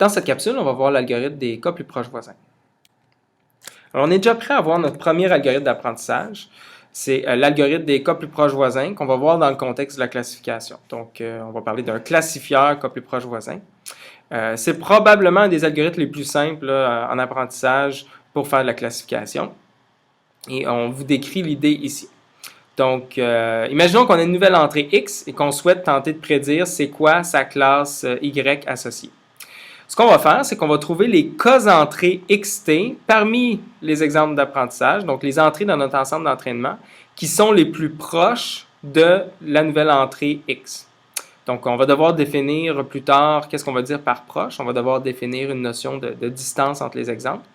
Dans cette capsule, on va voir l'algorithme des cas plus proches voisins. Alors, on est déjà prêt à voir notre premier algorithme d'apprentissage. C'est l'algorithme des cas plus proches voisins qu'on va voir dans le contexte de la classification. Donc, on va parler d'un classifieur cas plus proches voisins. C'est probablement un des algorithmes les plus simples là, en apprentissage pour faire de la classification. Et on vous décrit l'idée ici. Donc, imaginons qu'on a une nouvelle entrée X et qu'on souhaite tenter de prédire c'est quoi sa classe Y associée. Ce qu'on va faire, c'est qu'on va trouver les cas entrées XT parmi les exemples d'apprentissage, donc les entrées dans notre ensemble d'entraînement, qui sont les plus proches de la nouvelle entrée X. Donc, on va devoir définir plus tard qu'est-ce qu'on va dire par proche. On va devoir définir une notion de distance entre les exemples.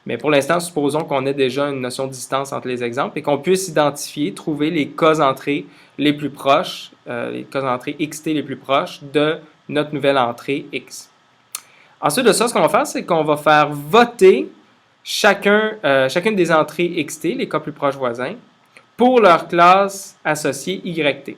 Mais pour l'instant, supposons qu'on ait déjà une notion de distance entre les exemples et qu'on puisse identifier, trouver les cas entrées les plus proches, les cas entrées XT les plus proches de notre nouvelle entrée X. Ensuite de ça, ce qu'on va faire, c'est qu'on va faire voter chacune des entrées XT, les cas plus proches voisins, pour leur classe associée YT.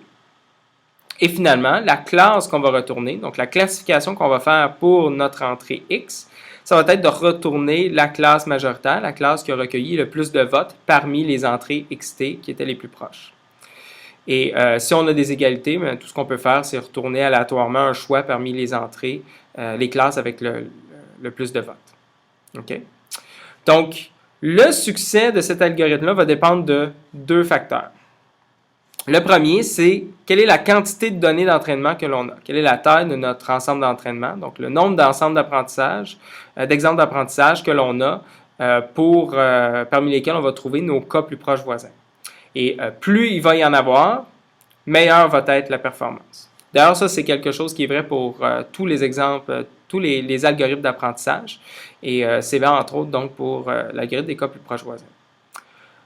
Et finalement, la classe qu'on va retourner, donc la classification qu'on va faire pour notre entrée X, ça va être de retourner la classe majoritaire, la classe qui a recueilli le plus de votes parmi les entrées XT qui étaient les plus proches. Et si on a des égalités, bien, tout ce qu'on peut faire, c'est retourner aléatoirement un choix parmi les entrées, les classes avec le plus de votes. OK? Donc, le succès de cet algorithme-là va dépendre de deux facteurs. Le premier, c'est quelle est la quantité de données d'entraînement que l'on a. Quelle est la taille de notre ensemble d'entraînement, donc le nombre d'ensembles d'apprentissage, d'exemples d'apprentissage que l'on a parmi lesquels on va trouver nos cas plus proches voisins. Et plus il va y en avoir, meilleure va être la performance. D'ailleurs, ça, c'est quelque chose qui est vrai pour tous les exemples, tous les algorithmes d'apprentissage. Et c'est vrai, entre autres, donc, pour l'algorithme des cas plus proches voisins.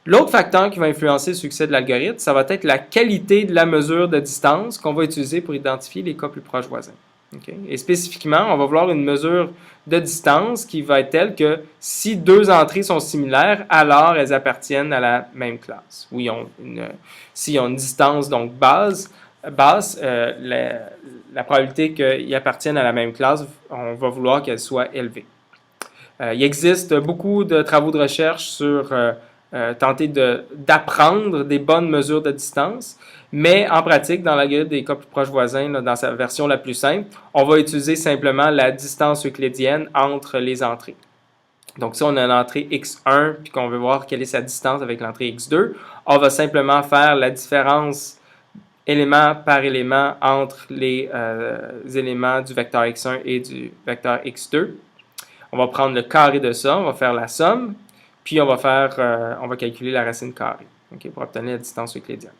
L'autre facteur qui va influencer le succès de l'algorithme, ça va être la qualité de la mesure de distance qu'on va utiliser pour identifier les cas plus proches voisins. Okay? Et spécifiquement, on va vouloir une mesure de distance qui va être telle que si deux entrées sont similaires, alors elles appartiennent à la même classe. S'ils ont une distance donc basse, la probabilité qu'ils appartiennent à la même classe, on va vouloir qu'elle soit élevée. Il existe beaucoup de travaux de recherche sur tenter d'apprendre des bonnes mesures de distance, mais en pratique, dans l'algorithme des cas plus proches voisins, là, dans sa version la plus simple, on va utiliser simplement la distance euclidienne entre les entrées. Donc, si on a l'entrée x1 puis qu'on veut voir quelle est sa distance avec l'entrée x2, on va simplement faire la différence élément par élément entre les éléments du vecteur x1 et du vecteur x2. On va prendre le carré de ça, on va faire la somme, puis on va calculer la racine carrée, okay, pour obtenir la distance euclidienne.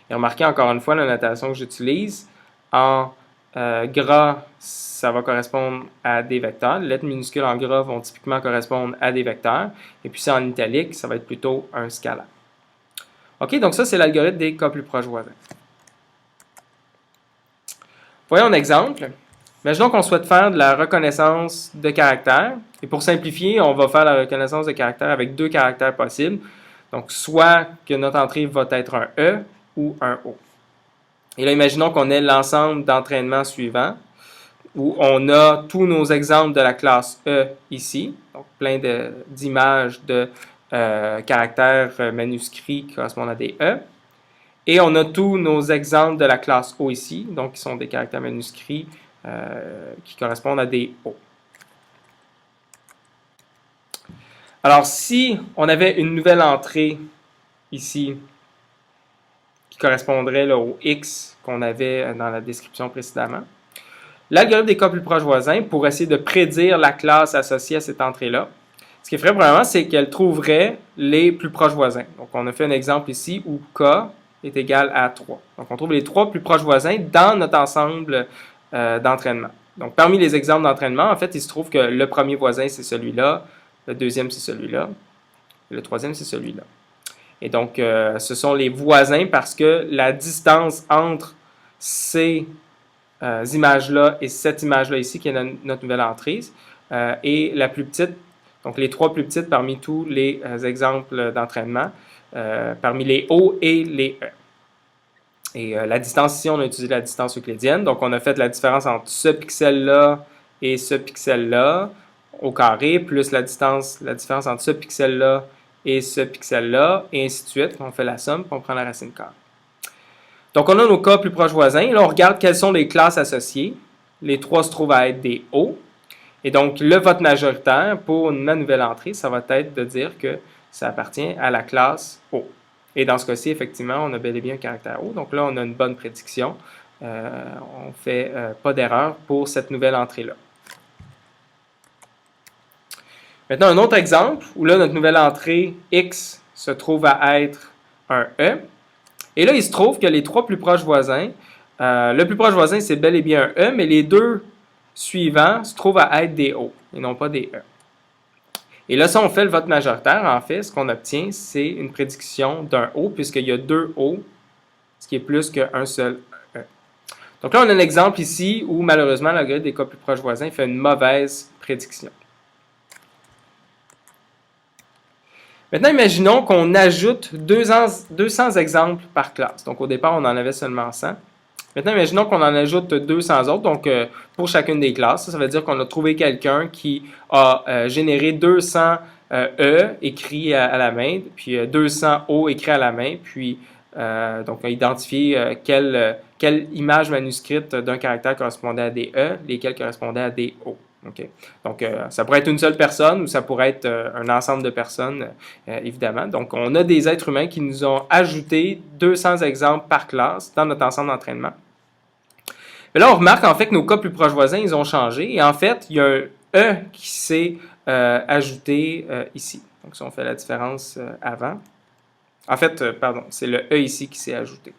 Et remarquez encore une fois la notation que j'utilise. En gras, ça va correspondre à des vecteurs. Les lettres minuscules en gras vont typiquement correspondre à des vecteurs. Et puis, si en italique, ça va être plutôt un scalaire. OK, donc ça, c'est l'algorithme des cas plus proches voisins. Voyons un exemple. Imaginons qu'on souhaite faire de la reconnaissance de caractères. Et pour simplifier, on va faire la reconnaissance de caractères avec deux caractères possibles. Donc, soit que notre entrée va être un E ou un O. Et là, imaginons qu'on ait l'ensemble d'entraînements suivants, où on a tous nos exemples de la classe E ici, donc plein d'images de caractères manuscrits qui correspondent à des E. Et on a tous nos exemples de la classe O ici, donc qui sont des caractères manuscrits qui correspondent à des O. Alors, si on avait une nouvelle entrée ici qui correspondrait là, au X qu'on avait dans la description précédemment, l'algorithme des cas plus proches voisins, pour essayer de prédire la classe associée à cette entrée-là, ce qu'il ferait probablement, c'est qu'elle trouverait les plus proches voisins. Donc, on a fait un exemple ici où K est égal à 3. Donc, on trouve les trois plus proches voisins dans notre ensemble d'entraînement. Donc, parmi les exemples d'entraînement, en fait, il se trouve que le premier voisin, c'est celui-là, le deuxième, c'est celui-là, et le troisième, c'est celui-là. Et donc, ce sont les voisins parce que la distance entre ces images-là et cette image-là ici, qui est notre nouvelle entrée, est la plus petite, donc les trois plus petites parmi tous les exemples d'entraînement, parmi les O et les E. Et la distance ici, on a utilisé la distance euclidienne. Donc, on a fait la différence entre ce pixel-là et ce pixel-là au carré, plus la différence entre ce pixel-là et ce pixel-là, et ainsi de suite. On fait la somme, puis on prend la racine carrée. Donc, on a nos cas plus proches voisins. Là, on regarde quelles sont les classes associées. Les trois se trouvent à être des O. Et donc, le vote majoritaire pour ma nouvelle entrée, ça va être de dire que ça appartient à la classe O. Et dans ce cas-ci, effectivement, on a bel et bien un caractère O. Donc là, on a une bonne prédiction. On ne fait pas d'erreur pour cette nouvelle entrée-là. Maintenant, un autre exemple où là, notre nouvelle entrée X se trouve à être un E. Et là, il se trouve que les trois plus proches voisins, le plus proche voisin, c'est bel et bien un E, mais les deux suivants se trouvent à être des O et non pas des E. Et là, si on fait le vote majoritaire, en fait, ce qu'on obtient, c'est une prédiction d'un O, puisqu'il y a deux O, ce qui est plus qu'un seul E. Donc là, on a un exemple ici où, malheureusement, l'algorithme des cas plus proches voisins fait une mauvaise prédiction. Maintenant, imaginons qu'on ajoute 200 exemples par classe. Donc, au départ, on en avait seulement 100. Maintenant, imaginons qu'on en ajoute 200 autres, donc pour chacune des classes. Ça veut dire qu'on a trouvé quelqu'un qui a généré 200 E écrits à la main, puis 200 O écrits à la main, puis donc a identifié quelle image manuscrite d'un caractère correspondait à des E, lesquels correspondaient à des O. Okay. Donc, ça pourrait être une seule personne ou ça pourrait être un ensemble de personnes, évidemment. Donc, on a des êtres humains qui nous ont ajouté 200 exemples par classe dans notre ensemble d'entraînement. Mais là, on remarque en fait que nos cas plus proches voisins, ils ont changé. Et en fait, il y a un E qui s'est ajouté ici. Donc, si on fait la différence avant. En fait, pardon, c'est le E ici qui s'est ajouté.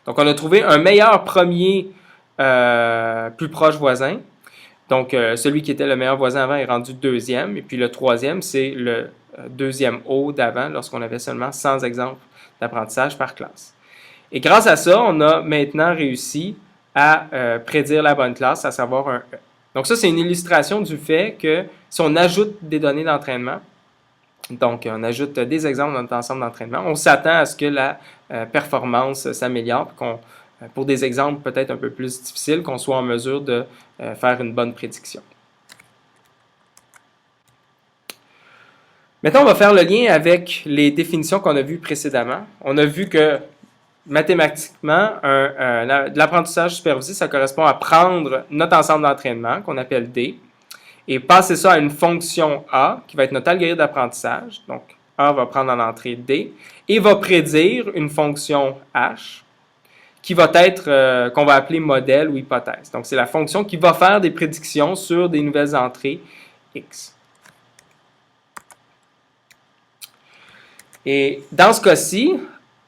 Donc, on a trouvé un meilleur premier plus proche voisin. Donc, celui qui était le meilleur voisin avant est rendu deuxième. Et puis, le troisième, c'est le deuxième O d'avant, lorsqu'on avait seulement 100 exemples d'apprentissage par classe. Et grâce à ça, on a maintenant réussi à prédire la bonne classe, à savoir un E. Donc, ça, c'est une illustration du fait que si on ajoute des données d'entraînement, donc on ajoute des exemples dans notre ensemble d'entraînement, on s'attend à ce que la performance s'améliore, qu'on pour des exemples peut-être un peu plus difficiles, qu'on soit en mesure de faire une bonne prédiction. Maintenant, on va faire le lien avec les définitions qu'on a vues précédemment. On a vu que mathématiquement, de l'apprentissage supervisé, ça correspond à prendre notre ensemble d'entraînement, qu'on appelle D, et passer ça à une fonction A, qui va être notre algorithme d'apprentissage. Donc, A va prendre en entrée D, et va prédire une fonction H, qui va être, qu'on va appeler modèle ou hypothèse. Donc, c'est la fonction qui va faire des prédictions sur des nouvelles entrées X. Et dans ce cas-ci,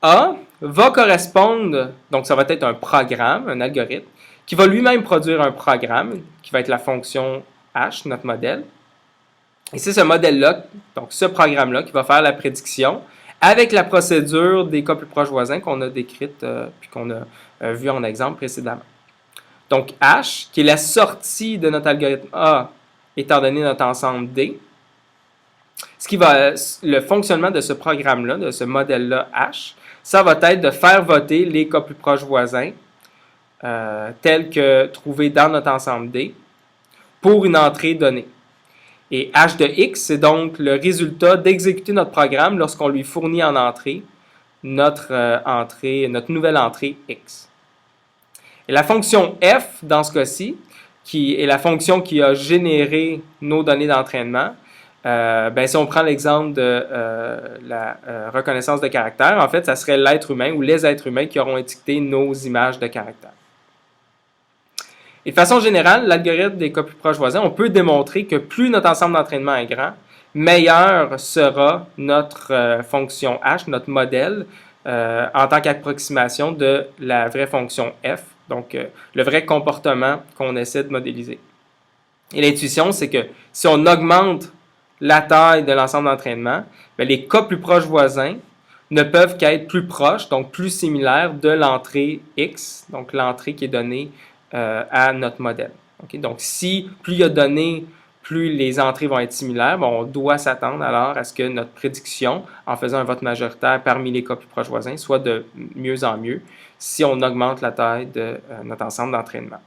A va correspondre, donc ça va être un programme, un algorithme, qui va lui-même produire un programme, qui va être la fonction H, notre modèle. Et c'est ce modèle-là, donc ce programme-là, qui va faire la prédiction avec la procédure des cas plus proches voisins qu'on a décrite puis qu'on a vu en exemple précédemment. Donc H, qui est la sortie de notre algorithme A, étant donné notre ensemble D, le fonctionnement de ce programme-là, de ce modèle-là H, ça va être de faire voter les cas plus proches voisins tels que trouvés dans notre ensemble D pour une entrée donnée. Et H de X, c'est donc le résultat d'exécuter notre programme lorsqu'on lui fournit en entrée notre nouvelle entrée X. Et la fonction F, dans ce cas-ci, qui est la fonction qui a généré nos données d'entraînement, si on prend l'exemple de la reconnaissance de caractère, en fait, ça serait l'être humain ou les êtres humains qui auront étiqueté nos images de caractère. Et de façon générale, l'algorithme des cas plus proches voisins, on peut démontrer que plus notre ensemble d'entraînement est grand, meilleur sera notre fonction H, notre modèle, en tant qu'approximation de la vraie fonction F, donc le vrai comportement qu'on essaie de modéliser. Et l'intuition, c'est que si on augmente la taille de l'ensemble d'entraînement, les cas plus proches voisins ne peuvent qu'être plus proches, donc plus similaires de l'entrée X, donc l'entrée qui est donnée à notre modèle. Okay? Donc, si plus il y a de données, plus les entrées vont être similaires, on doit s'attendre alors à ce que notre prédiction, en faisant un vote majoritaire parmi les cas plus proches voisins, soit de mieux en mieux si on augmente la taille de notre ensemble d'entraînement.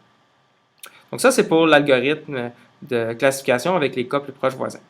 Donc ça, c'est pour l'algorithme de classification avec les cas plus proches voisins.